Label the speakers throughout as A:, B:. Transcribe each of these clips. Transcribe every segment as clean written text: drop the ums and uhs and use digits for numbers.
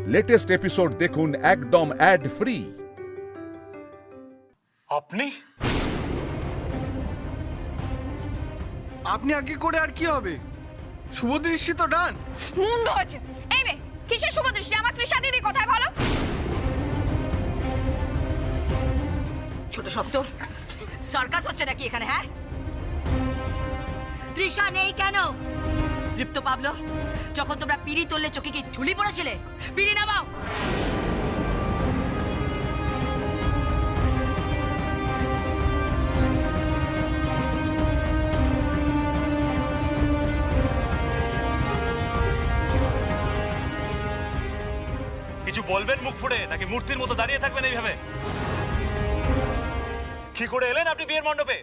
A: Latest episode দেখুন একদম add free.
B: আপনি
C: আপনি আগে করে আর কি হবে? শুভদৃষ্টি তো ডান।
D: মুন্ড হচ্ছে। এই মে কিসের শুভদৃষ্টি? আমার তৃষা দিদি কোথায় বলো?
E: ছোট শব্দ সার্কাস হচ্ছে নাকি এখানে? হ্যাঁ, তৃষা নেই কেন? তৃপ্ত পাবলো, যখন তোমরা পিড়ি তুললে চোখে কি ঝুলি পড়েছিলে? পিড়ি নামাও।
B: কিছু বলবেন মুখ ফুটে, নাকি মূর্তির মতো দাঁড়িয়ে থাকবেন এইভাবে? কি করে এলেন আপনি বিয়ের মণ্ডপে?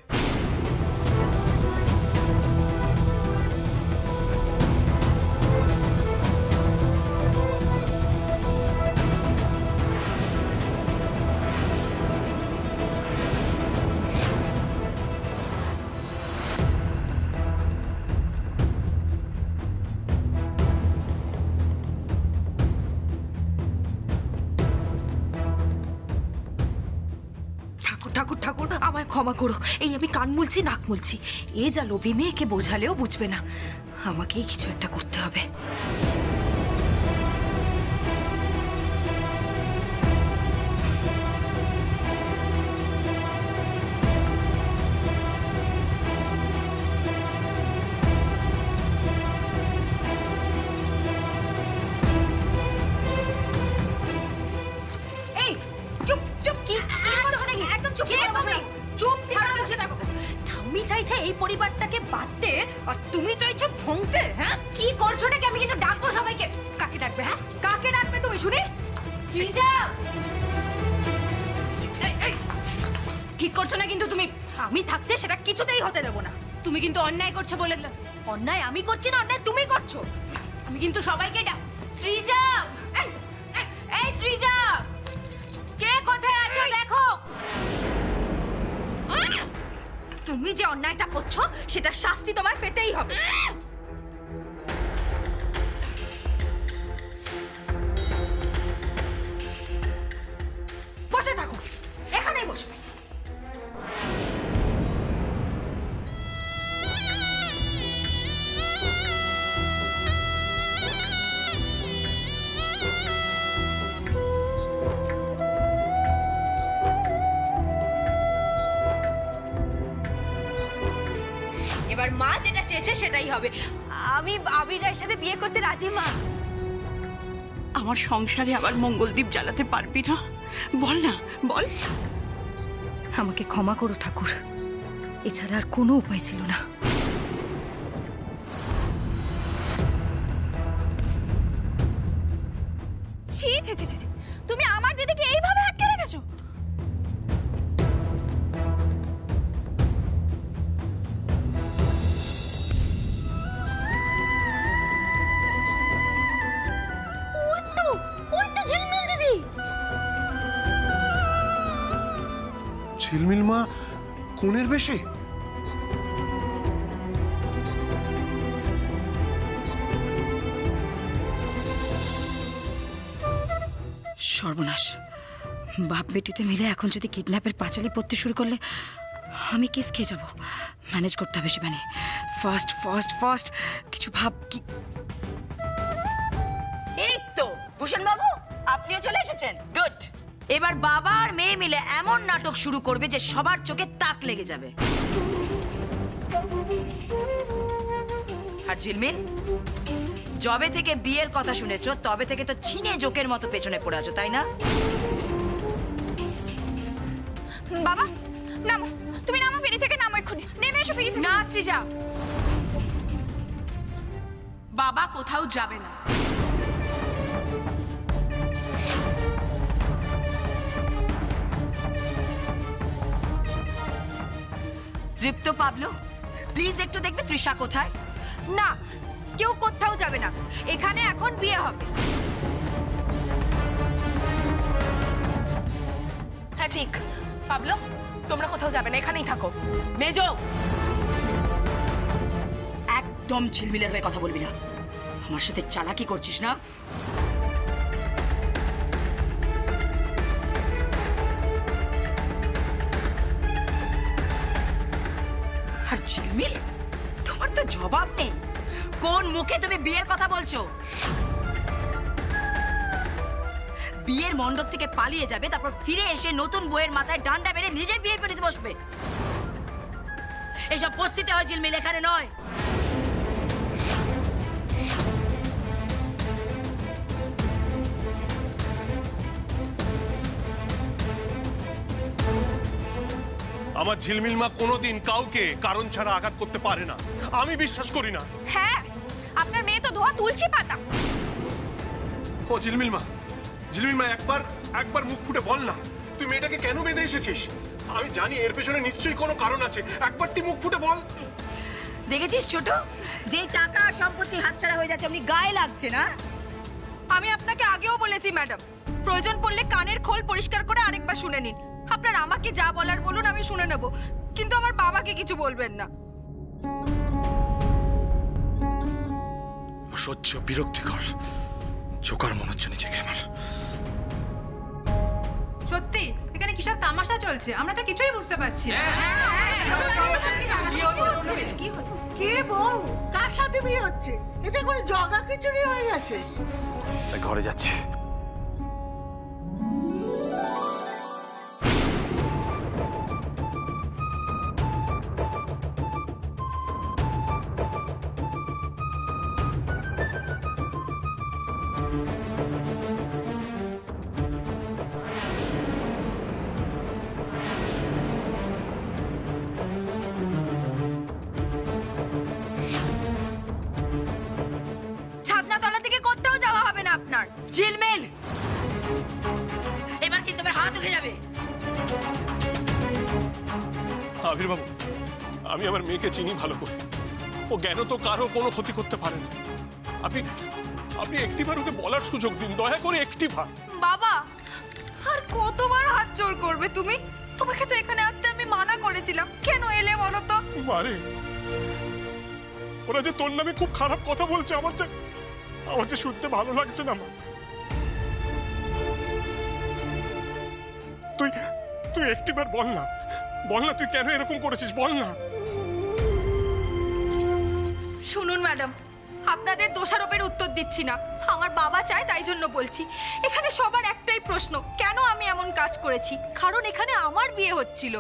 D: ঠাকুর ঠাকুর ঠাকুর আমায় ক্ষমা করো। এই আমি কান মুলছি, নাক মুলছি। এ যা লোভী মেয়েকে বোঝালেও বুঝবে না। আমাকেই কিছু একটা করতে হবে। এই চুপ চুপ, কি করছো নাকি? একদম চুপ করে বসে থাকো। চুপ ছাড়া বসে থাকো। ঠাম্মি চাইছে এই পরিবারটাকে বাঁধতে, আর তুমি চাইছো ভাঙতে। হ্যাঁ, কি করছো নাকি? আমি কিন্তু ডাকবো সবাইকে। কাকে ডাকবে? হ্যাঁ, কাকে ডাকবে তুমি শুনি? শ্রীজা, ঠিক করছো না কিন্তু তুমি। আমি থাকতে সেটা কিছুতেই হতে দেবো না। তুমি কিন্তু অন্যায় করছো বলে দিলাম। অন্যায় আমি করছি না, অন্যায় তুমি করছো। আমি কিন্তু সবাইকে ডাক। শ্রীজা, এই শ্রীজা, কে কোথায় আছো দেখো। তুমি যে অন্যায়টা করছো সেটা শাস্তি তোমায় পেতেই হবে। বসে থাকো, এখানেই বসবে। এবার মা যেটা চেয়েছে সেটাই হবে। আমি আবির রায়ের সাথে বিয়ে করতে রাজি মা।
F: আমার সংসারে আবার মঙ্গলদীপ জ্বালাতে পারবি না? বল না, বল।
D: আমাকে ক্ষমা করো ঠাকুর, এছাড়া আর কোনো উপায় ছিল না। ছি ছি ছি ছি, তুমি আমার দিদিকে এইভাবে আটকে রেখেছো।
C: ঝিলমিল মা কোনের বেশে?
E: সর্বনাশ, বাপ বেটিতে মিলে এখন যদি কিডন্যাপের পাঁচালি পড়তে শুরু করলে আমি কেস খেয়ে যাব। ম্যানেজ করতে হবে শিবানী। ফার্স্ট ফার্স্ট ফার্স্ট কিছু ভাব। কি এই তো ভূষণ বাবু, আপনিও চলে এসেছেন। গুড। এবার বাবা আর মেয়ে মিলে এমন নাটক শুরু করবে যে সবার চোখে তাক লেগে যাবে। আর ঝিলমিল, যবে থেকে বিয়ের কথা শুনেছো তবে থেকে তো ছিনে জোকের মতো পেছনে পড়ে আছো, তাই না?
D: বাবা নামো, তুমি নামো, পিড়ি থেকে নামো এক্ষুনি। নেমে এসো পিড়ি থেকে।
G: না সৃজা, বাবা কোথাও যাবে না।
E: তৃপ্ত পাবলো, প্লিজ একটু দেখবে তৃষা কোথায়।
D: না, কেউ কোথাও যাবে না। এখানে এখন বিয়ে হবে।
G: হ্যাঁ ঠিক। পাবলো, তোমরা কোথাও যাবে না, এখানেই থাকো।
E: মেজো, একদম ঝিলমিলের হয়ে কথা বলবি না। আমার সাথে চালাকি করছিস না? মুখে তুমি বিয়ের কথা বলছো? বিয়ের মণ্ডপ থেকে পালিয়ে যাবে, তারপর ফিরে এসে নতুন বউয়ের মাথায় ডান্ডা মেরে নিজের বিয়ের পিড়িতে বসবে। এসব বস্তিতে হয় ঝিলমিল, এখানে নয়।
C: আমার ঝিলমিল মা কোনোদিন কাউকে কারণ ছাড়া আঘাত করতে পারে না, আমি বিশ্বাস করি না।
D: হ্যাঁ, আপনার মেয়ে তো ধোয়া তুলসী পাতা।
C: ও ঝিলমিল মা, একবার মুখ ফুটে বল না, তুই মেয়েটাকে কেন বেঁধে এসেছিস? আমি জানি এর পেছনে নিশ্চয়ই কোনো কারণ আছে, একবার তুই মুখ ফুটে বল।
E: দেখেছিস ছোট, যে টাকা আর সম্পত্তি হাতছাড়া হয়ে যাচ্ছে আপনি গায়ে লাগছে না?
G: আমি আপনাকে আগেও বলেছি ম্যাডাম, প্রয়োজন পড়লে কানের খোল পরিষ্কার করে আরেকবার শুনে নিন। আপনার আমাকে যা বলার বলুন, আমি শুনে নেব, কিন্তু আমার বাবাকে কিছু বলবেন না।
H: অসহ্য, বিরক্তিকর, জোকার মনে হচ্ছে নিজেকে আমার।
G: সত্যি এখানে কিসব তামাশা চলছে? আমরা তো কিছুই বুঝতে পারছি না।
F: কে বউ? কার সাথে বিয়ে হচ্ছে? এতে করে জগা খিচুড়ি হয়ে গেছে।
H: ঘরে যাচ্ছি।
G: ছাদনাতলা থেকে কোথাও যাওয়া হবে না আপনার।
E: ঝিলমিল, এবার কিন্তু তোমার হাত উঠে যাবে।
C: আবির বাবু, আমি আমার মেয়েকে চিনি ভালো করে, ও জ্ঞান তো কারো কোনো ক্ষতি করতে পারে না। আপনি একটিবার ওকে বলার সুযোগ দিন, দয়া করে একটিবার।
G: বাবা, আর কতবার হাত জোর করবে তুমি? তোমাকে তো এখানে আসতে আমি মানা করেছিলাম, কেন এলে বলো তো?
C: মারে, ওরা যে তোর নামে খুব খারাপ কথা বলছে, আমার যে শুনতে ভালো লাগছে না। মা, তুই একটিবার বল না, তুই কেন এরকম করেছিস, বল না।
G: শুনুন ম্যাডাম, আপনাদের দোষারোপের উত্তর দিচ্ছি না, আমার বাবা চায় তাই জন্য বলছি। এখানে সবার একটাই প্রশ্ন, কেন আমি এমন কাজ করেছি? কারণ এখানে আমার বিয়ে হচ্ছিল,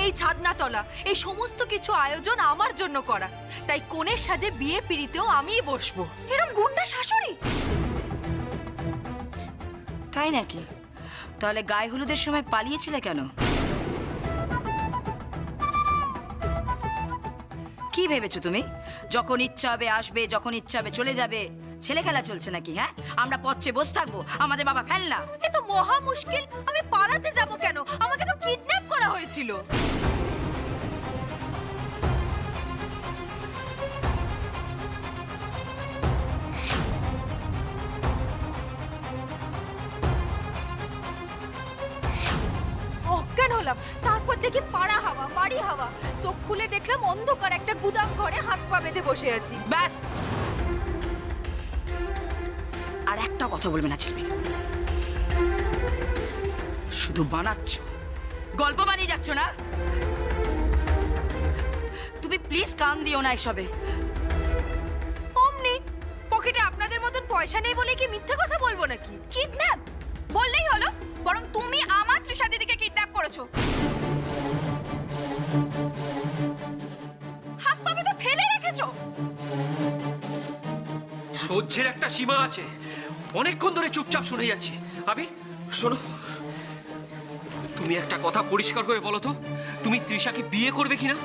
G: এই ছাদনাতলা, এই সমস্ত কিছু আয়োজন আমার জন্য করা, তাই কনের সাজে বিয়ে পিড়িতেও আমিই বসবো। এরকম গুন্ডা শাশুড়ি?
E: তাই নাকি? তাহলে গায়ে হলুদের সময় পালিয়েছিলে কেন? কি ভেবেছো তুমি? যখন ইচ্ছা হবে আসবে, যখন ইচ্ছা হবে চলে যাবে। ছেলে খেলা চলছে নাকি? হ্যাঁ, আমরা পথে বসে থাকবো, আমাদের বাবা ফেলনা।
G: এ তো মহা মুশকিল, আমি পালাতে যাব কেন? আমাকে তো কিডন্যাপ করা হয়েছিল। অজ্ঞান হলাম, তারপর দেখি পাড়া হাওয়া, বাড়ি হাওয়া, চোখ খুলে দেখলাম অন্ধকার একটা গুদাম ঘরে হাত পা বেঁধে বসে আছি।
E: ব্যাস, আর একটা কথা বলবে না ঝিলমিল। শুধু বানাচ্ছ, গল্প বানিয়ে যাচ্ছ না? তুমি প্লিজ কান দিও না এসবে।
G: অমনি পকেটে আপনাদের মতন পয়সা নেই বলে কি মিথ্যে কথা বলবো নাকি? কিডন্যাপ বললেই হলো, বরং তুমি আমার তৃষা দিদিকে কিডন্যাপ করেছো। হাত পা বেঁধে ফেলে রেখেছো।
I: সহ্যের একটা সীমা আছে, অনেকক্ষণ ধরে চুপচাপ শুনে যাচ্ছি। আবির শোনো, তুমি একটা কথা পরিষ্কার করে বলো তো, তুমি তৃষাকে বিয়ে করবে কিনা?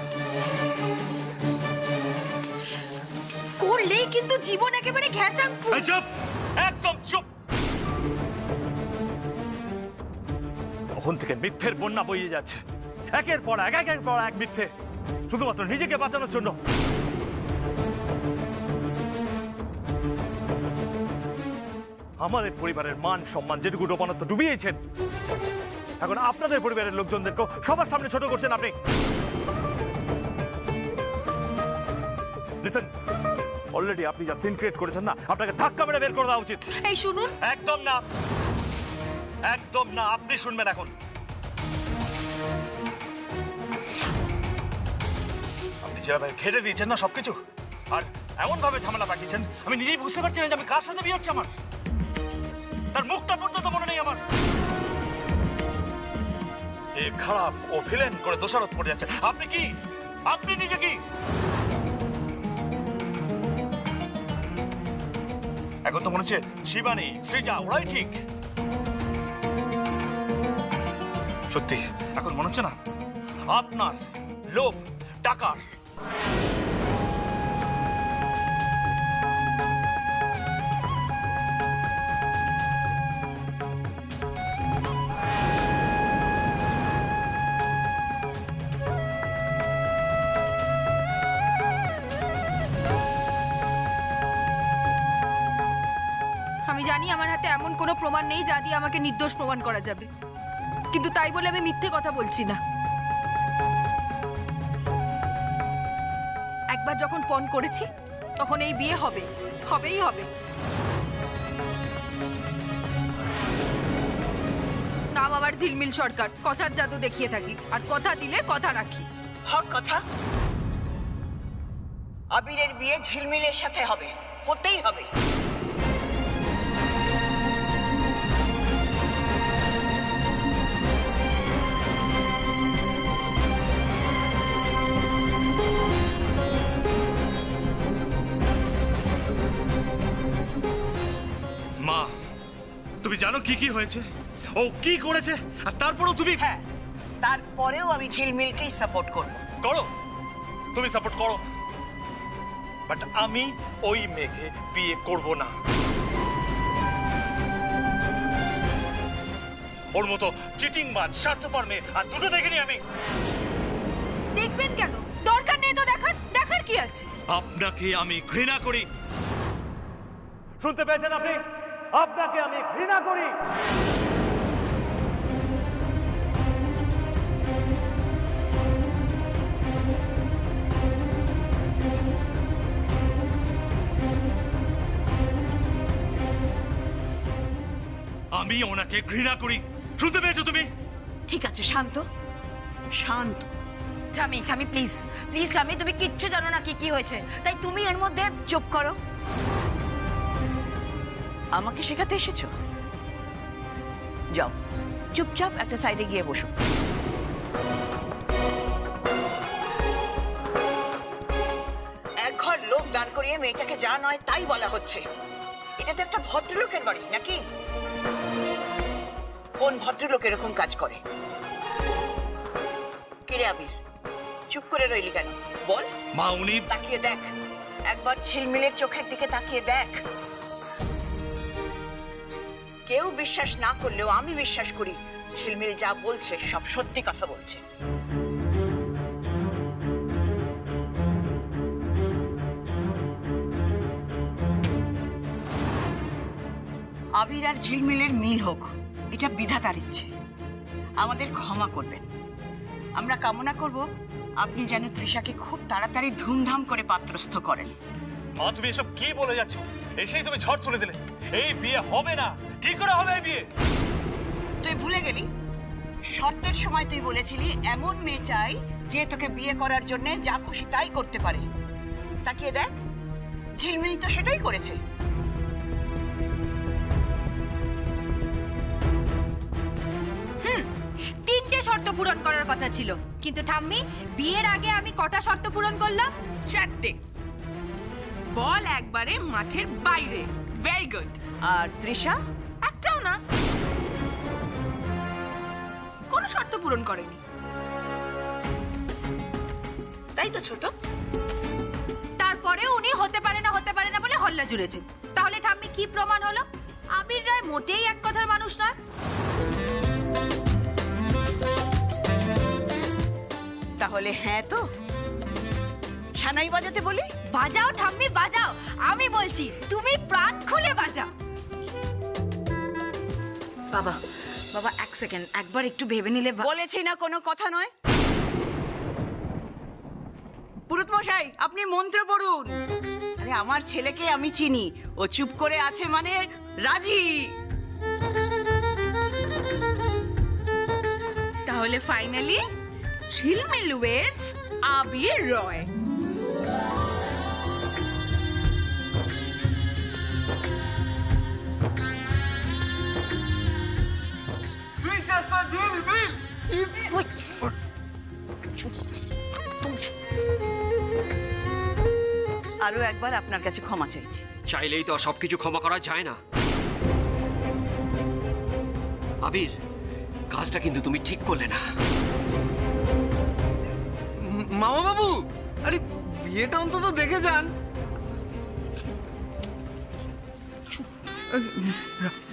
G: করলেই কিন্তু জীবন একেবারে ঘ্যাচাং।
B: চুপ, একদম চুপ। তখন থেকে মিথ্যের বন্যা বইয়ে যাচ্ছে, একের পর এক মিথ্যে, শুধুমাত্র নিজেকে বাঁচানোর জন্য। আমাদের পরিবারের মান সম্মান যেটুকু ডোবানো তো ডুবিয়েছেন, এখন আপনাদের পরিবারের লোকজনদেরকেও সবার সামনে ছোট করছেন আপনি। লিসেন, অলরেডি আপনি যা সিন ক্রিয়েট করেছেন না, আপনাকে ধাক্কা মেরে বের করে দেওয়া উচিত।
G: এই শুনুন,
B: একদম না, একদম না, আপনি শুনবেন এখন। আপনি যেভাবে ঘেরে দিয়েছেন না সবকিছু, আর এমন ভাবে ঝামেলা পাঠিয়েছেন আমি নিজেই বুঝতে পারছি না যে আমি কার সাথে বিয়ে হচ্ছে আমার। তার মুখটা পর্যন্ত মনে নেই আমার। এ খারাপ ও ভিলেন করে দোষারোপ করে যাচ্ছে। আপনি কি, আপনি নিজে কি? এখন তো মনে হচ্ছে শিবানী, সৃজা ওরাই ঠিক। সত্যি এখন মনে হচ্ছে না আপনার লোভ টাকার।
G: আমি জানি আমার হাতে এমন কোনো প্রমাণ নেই যা দিয়ে আমাকে নির্দোষ প্রমাণ করা যাবে, কিন্তু তাই বলে আমি মিথ্যে কথা বলছি না। একবার যখন পণ করেছি তখন এই বিয়ে হবে, হবেই হবে। নাম আবার ঝিলমিল সরকার, কথার জাদু দেখিয়ে থাকি, আর কথা দিলে কথা রাখি।
F: হক কথা, আবিরের বিয়ে ঝিলমিলের সাথে হবে, হতেই হবে।
B: মা, তুমি জানো কি কি হয়েছে, ও কি করেছে, আর তারপরেও তুমি।
F: হ্যাঁ, তারপরেও আমি ঝিলমিলকেই সাপোর্ট করব।
B: করো, তুমি সাপোর্ট করো, বাট আমি ওই মেয়েকে বিয়ে করব না। ওর মতো চিটিংবাজ, স্বার্থপর মেয়ে আর দুটো দেখিনি আমি।
G: দেখবেন কেন? দরকার নেই তো দেখার, দেখার কি আছে?
B: আপনাকে আমি ঘৃণা করি। শুনতে পেয়েছেন আপনি? আপনাকে আমি ঘৃণা করি। আমি ওনাকে ঘৃণা করি। শুনতে পেয়েছো তুমি?
F: ঠিক আছে, শান্ত শান্ত।
E: ঠামি ঠামি প্লিজ প্লিজ ঠামি, তুমি কিচ্ছু জানো না কি কি হয়েছে, তাই তুমি এর মধ্যে।
F: চুপ করো। আমাকে শেখাতে এসেছো? যাও, চুপচাপ একটা সাইডে গিয়ে বসো। এক ঘর লোক দাঁড় করিয়ে মেয়েটাকে যা নয় তাই বলা হচ্ছে। এটা তো একটা ভদ্রলোকের বাড়ি নাকি? কোন ভদ্রলোক এরকম কাজ করে? কিরে আবির, চুপ করে রইলি কেন? বল।
B: মা, উনি।
F: তাকিয়ে দেখ, একবার ঝিলমিলের চোখের দিকে তাকিয়ে দেখ। কেউ বিশ্বাস না করলেও আমি বিশ্বাস করি ঝিলমিল যা বলছে সব সত্যি কথা বলছে। আবির আর ঝিলমিলের মিল হোক, এটা বিধাতার ইচ্ছে। আমাদের ক্ষমা করবেন। আমরা কামনা করব আপনি যেন তৃষাকে খুব তাড়াতাড়ি ধুমধাম করে পাত্রস্থ করেন।
B: মা, তুমি এসব কি বলে যাচ্ছ? এসেই তুমি ঝড় তুলে দিলে। এই বিয়ে হবে না। কি করে হবে এই বিয়ে?
F: তুই ভুলে গেলি শর্তের সময় তুই বলেছিলি এমন মেয়ে চাই যে তোকে বিয়ে করার জন্য যা খুশি তাই করতে পারে। তাকিয়ে দেখ, ঝিলমিল তো সেটাই করেছে।
G: তিনটে শর্ত পূরণ করার কথা ছিল, কিন্তু ঠাম্মি বিয়ের আগে আমি কটা শর্ত পূরণ করলাম? 4টে। বল একবারে মাঠের বাইরে। Very good.
F: আর তৃষা?
G: একটাও না, কোনো শর্ত পূরণ করেনি। তাই তো ছোট। তারপরে উনি হতে পারে না বলে হল্লা জুড়েছেন। তাহলে ঠাম্মি কি প্রমাণ হলো? আবির রায় মোটেই এক কথার মানুষ নয়।
F: তাহলে হ্যাঁ তো সানাই বাজাতে বলি?
G: বাজাও ঠাম্মি বাজাও, আমি বলছি তুমি প্রাণ খুলে বাজাও।
E: বাবা বাবা, এক সেকেন্ড, একবার একটু ভেবে নিলে।
F: বলেছি না কোনো কথা নয়। পুরোহিত মশাই, আপনি মন্ত্র পড়ুন। আরে আমার ছেলেকে আমি চিনি, ও চুপ করে আছে মানে রাজি।
G: তাহলে ফাইনালি ঝিলমিল ওয়েটস আবির রয়।
F: আরো একবার আপনার কাছে ক্ষমা চাইছি।
I: চাইলেই তো আর সবকিছু ক্ষমা করা যায় না। আবির, কাজটা কিন্তু তুমি ঠিক করলে না।
J: মামা বাবু, আরে বিয়েটা অন্তত দেখে যান।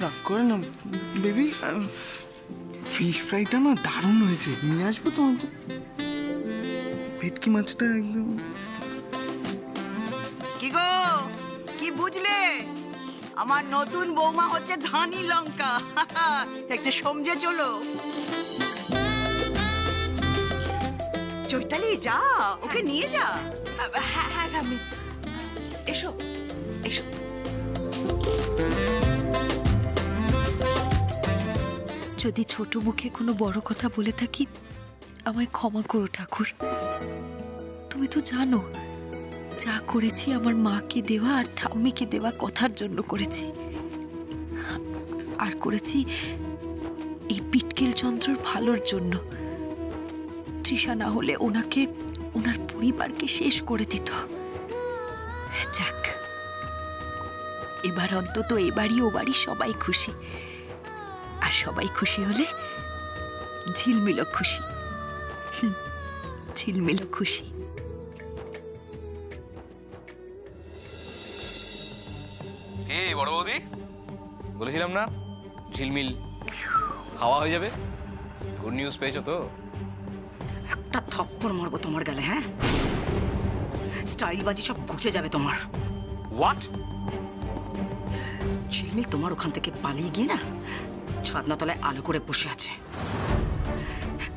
J: রাগ করে না বেবি, ফিশ ফ্রাইটা না দারুণ হয়েছে, নিয়ে আসবো তো। ভেটকি মাছটা একদম।
F: কি গো, কি বুঝলে? আমার নতুন বৌমা হচ্ছে ধানি লঙ্কা। একটু সমঝে চলো। চৈতালি, যা, ওকে নিয়ে যা।
G: হ্যাঁ হ্যাঁ ঠাম্মি, এসো এসো।
K: যদি ছোট মুখে কোনো বড় কথা বলে থাকি, আমায় ক্ষমা করো ঠাকুর। তুমি তো জানো যা করেছি আমার মাকে দেওয়া আর ঠাম্মিকে দেওয়া কথার জন্য করেছি, আর করেছি এই পিটকেল চন্দ্রর ভালোর জন্য। তৃষা না হলে ওনাকে, ওনার পরিবারকে শেষ করে দিত। যাক, এবার অন্তত এ বাড়ি ও বাড়ি সবাই খুশি, আর সবাই খুশি হলে ঝিলমিলও খুশি। ঝিলমিলও খুশি।
L: এই বড় বৌদি, বলেছিলাম না ঝিলমিল হাওয়া হয়ে যাবে। গুড নিউজ পেয়েছো তো?
E: একটা থপ্পড় মারবো তোমার গালে। হ্যাঁ, স্টাইলবাজি সব ঘুচে যাবে তোমার।
L: হোয়াট?
E: ঝিলমিল তোমার ওখান থেকে পালিয়ে গিয়ে না ছাদনা তলায় আলো করে বসে আছে।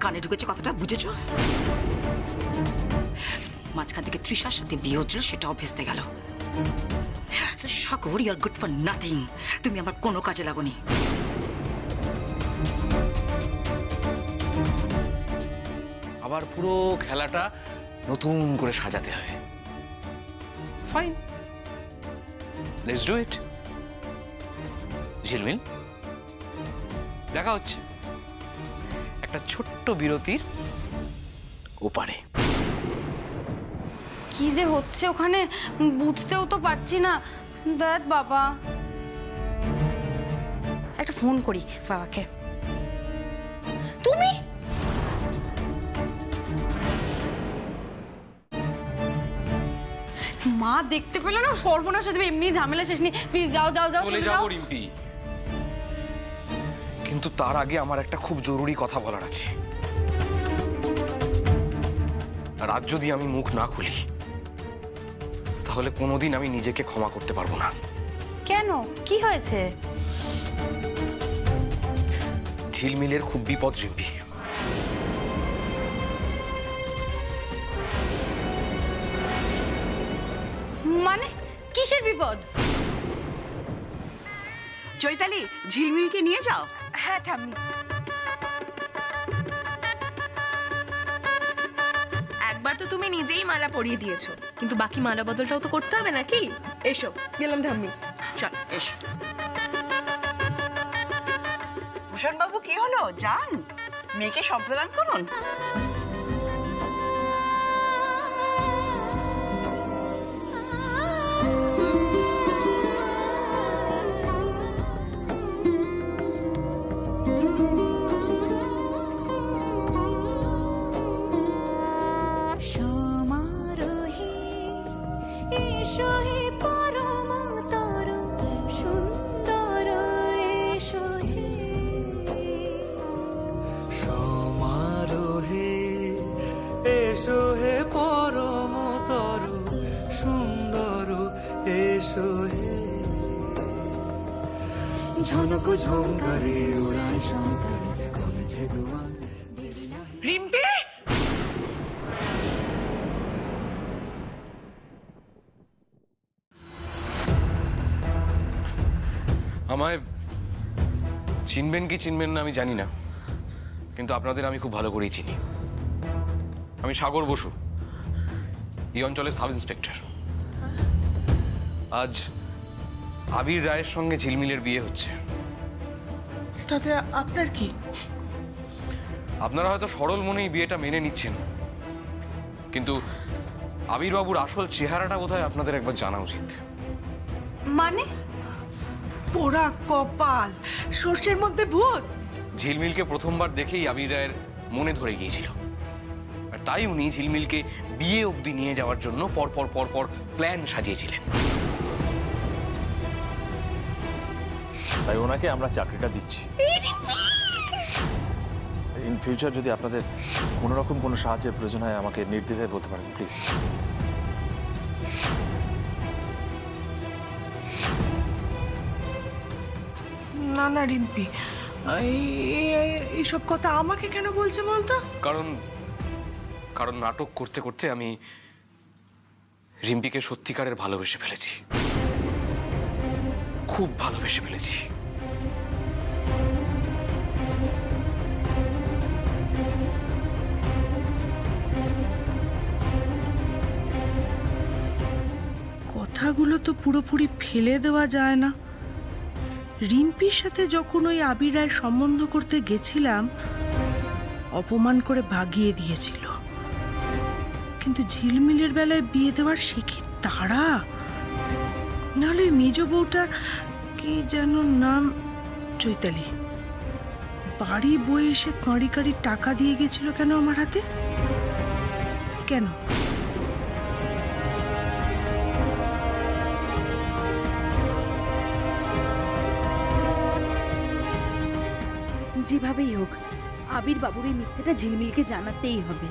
E: কানে ঢুকেছে কথাটা, বুঝেছো? মাঝখান থেকে তৃষার সাথে বিয়ে হচ্ছিল, সেটাও ভেস্তে গেল। Sagar, you are good for nothing. তুমি আমার কোনো কাজে লাগোনি।
L: আবার পুরো খেলাটা নতুন করে সাজাতে হবে। Fine, let's do it. ঝিলমিল, দেখা হচ্ছে একটা ছোট্ট বিরতির ওপারে।
D: কি যে হচ্ছে ওখানে বুঝতেও তো পারছি না। দেখ বাবা, একটা ফোন করি বাবাকে। তুমি মা দেখতে পেলে না, সর্বনাশ হয়ে যাবে। এমনি ঝামেলা শেষ নেই, প্লিজ যাও যাও যাও।
L: চলে যাবো রিম্পি, কিন্তু তার আগে আমার একটা খুব জরুরি কথা বলার আছে। আর আজ যদি আমি মুখ না খুলি তাহলে কোনোদিন আমি নিজেকে ক্ষমা করতে পারবো না।
D: কেন, কি হয়েছে?
L: ঝিলমিলের খুব বিপদ রিম্পি।
D: মানে কিসের বিপদ?
F: চৈতালি, ঝিলমিলকে নিয়ে যাও।
G: হ্যাঁ ঠাম্মি।
K: একবার তো তুমি নিজেই মালা পরিয়ে দিয়েছো, কিন্তু বাকি মালা বদলটাও তো করতে হবে নাকি? এসো, গেলাম ঠাম্মি।
F: চল, এসো। ভূষণ বাবু, কি হলো? যান, মেয়েকে সম্প্রদান করুন।
M: ঝনক ঝঙ্কারে উড়ায় শঙ্কর কমেছে দুয়ার।
G: রিম্পি,
L: আমায় চিনবেন কি চিনবেন না আমি জানি না, কিন্তু আপনাদের আমি খুব ভালো করেই চিনি। আমি সাগর বসু, এই অঞ্চলের সাব ইন্সপেক্টর। আজ আবির রায়ের সঙ্গে ঝিলমিলের বিয়ে হচ্ছে।
M: তাতে আপনার কি?
L: আপনারা হয়তো সরল মনেই বিয়েটা মেনে নিচ্ছেন, কিন্তু আবির বাবুর আসল চেহারাটা বোধহয় আপনাদের একবার জানা উচিত।
G: মানে?
N: পোড়া কপাল, সর্ষের মধ্যে ভূত।
L: ঝিলমিলকে প্রথমবার দেখেই আবির রায়ের মনে ধরে গিয়েছিল, আর তাই উনি ঝিলমিলকে বিয়ে অবধি নিয়ে যাওয়ার জন্য পরপর প্ল্যান সাজিয়েছিলেন।
B: তাই ওনাকে আমরা চাকরিটা দিচ্ছি। ইন ফিউচার যদি আপনাদের কোনো রকম কোনো সাহায্যের প্রয়োজন হয় আমাকে নির্দ্বিধায় বলতে পারেন প্লিজ।
N: না না রিম্পি, এইসব কথা আমাকে কেন বলছে বলতো?
L: কারণ নাটক করতে করতে আমি রিম্পিকে সত্যিকারের ভালোবেসে ফেলেছি, খুব ভালোবেসে ফেলেছি।
N: কথাগুলো তো পুরোপুরি ফেলে দেওয়া যায় না। রিম্পির সাথে যখন ওই আবির রায় সম্বন্ধ করতে গেছিলাম, অপমান করে ভাগিয়ে দিয়েছিল, কিন্তু ঝিলমিলের বেলায় বিয়ে দেওয়ার সে কি তাড়া! নাহলে মেজ বউটা কি যেন নাম, চৈতালি, বাড়ি বয়ে এসে কাঁড়ি কাঁড়ি টাকা দিয়ে গেছিল কেন আমার হাতে? কেন?
K: যেভাবেই হোক আবির বাবুর এই মিথ্যেটা ঝিলমিলকে জানাতেই হবে।